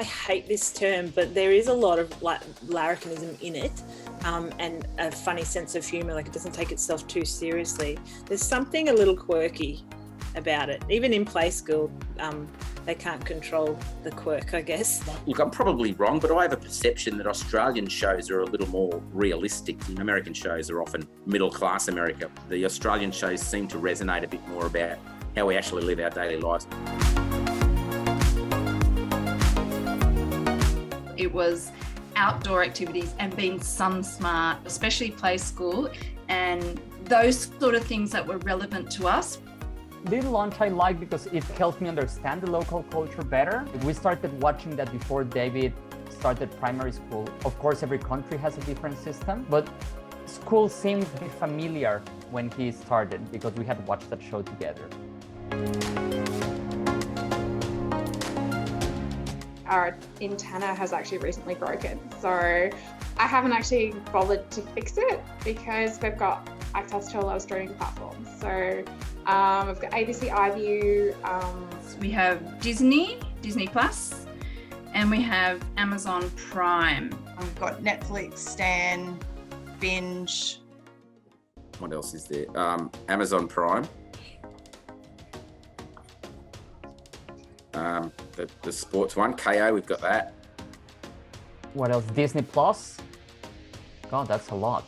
I hate this term, but there is a lot of like larrikinism in it, and a funny sense of humour. Like, it doesn't take itself too seriously. There's something a little quirky about it. Even in Play School, they can't control the quirk, I guess. Look, I'm probably wrong, but I have a perception that Australian shows are a little more realistic. American shows are often middle-class America. The Australian shows seem to resonate a bit more about how we actually live our daily lives. It was outdoor activities and being sun smart, especially Play School, and those sort of things that were relevant to us. Little Lunch I like because it helps me understand the local culture better. We started watching that before David started primary school. Of course, every country has a different system, but school seemed to be familiar when he started because we had watched that show together. Our antenna has actually recently broken, so I haven't actually bothered to fix it because we've got access to a lot of streaming platforms. So we've got ABC iView. We have Disney Plus, and we have Amazon Prime. We've got Netflix, Stan, Binge. What else is there? Amazon Prime. The sports one, KO, we've got that. What else? Disney Plus? God, that's a lot.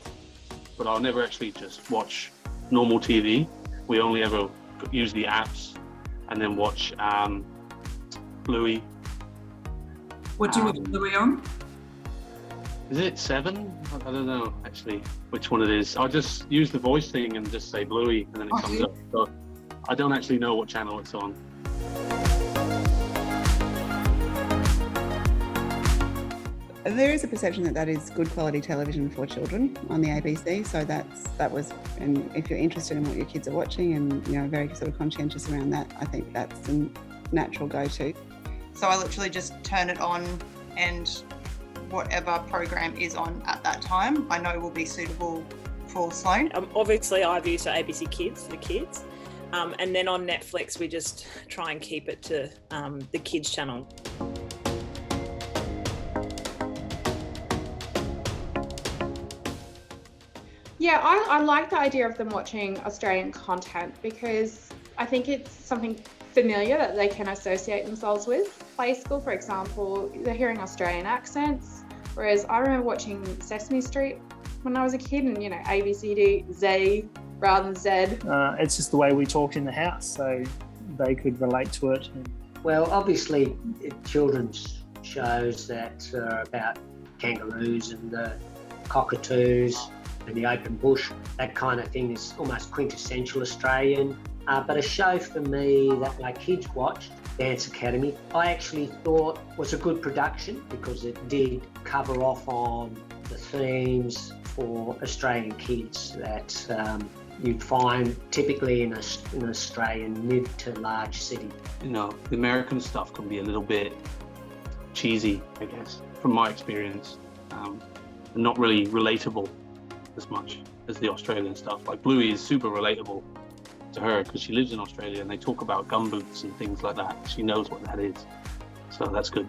But I'll never actually just watch normal TV. We only ever use the apps and then watch Bluey. What do you with Bluey on? Is it 7? I don't know actually which one it is. I'll just use the voice thing and just say Bluey and then it comes up. So I don't actually know what channel it's on. There is a perception that is good quality television for children on the ABC. So and if you're interested in what your kids are watching and very sort of conscientious around that, I think that's a natural go-to. So I literally just turn it on, and whatever program is on at that time, I know will be suitable for Sloane. Obviously, iView, so ABC Kids for the kids, and then on Netflix we just try and keep it to the kids channel. Yeah, I like the idea of them watching Australian content because I think it's something familiar that they can associate themselves with. Play School, for example, they're hearing Australian accents, whereas I remember watching Sesame Street when I was a kid and, A, B, C, D, Z rather than Z. It's just the way we talked in the house, so they could relate to it. Well, obviously, children's shows that are about kangaroos and the cockatoos and the open bush, that kind of thing is almost quintessential Australian. But a show for me that my kids watched, Dance Academy, I actually thought was a good production because it did cover off on the themes for Australian kids that you'd find typically in an Australian mid to large city. The American stuff can be a little bit cheesy, I guess, from my experience, not really relatable as much as the Australian stuff. Like Bluey is super relatable to her because she lives in Australia and they talk about gumboots and things like that. She knows what that is, so that's good.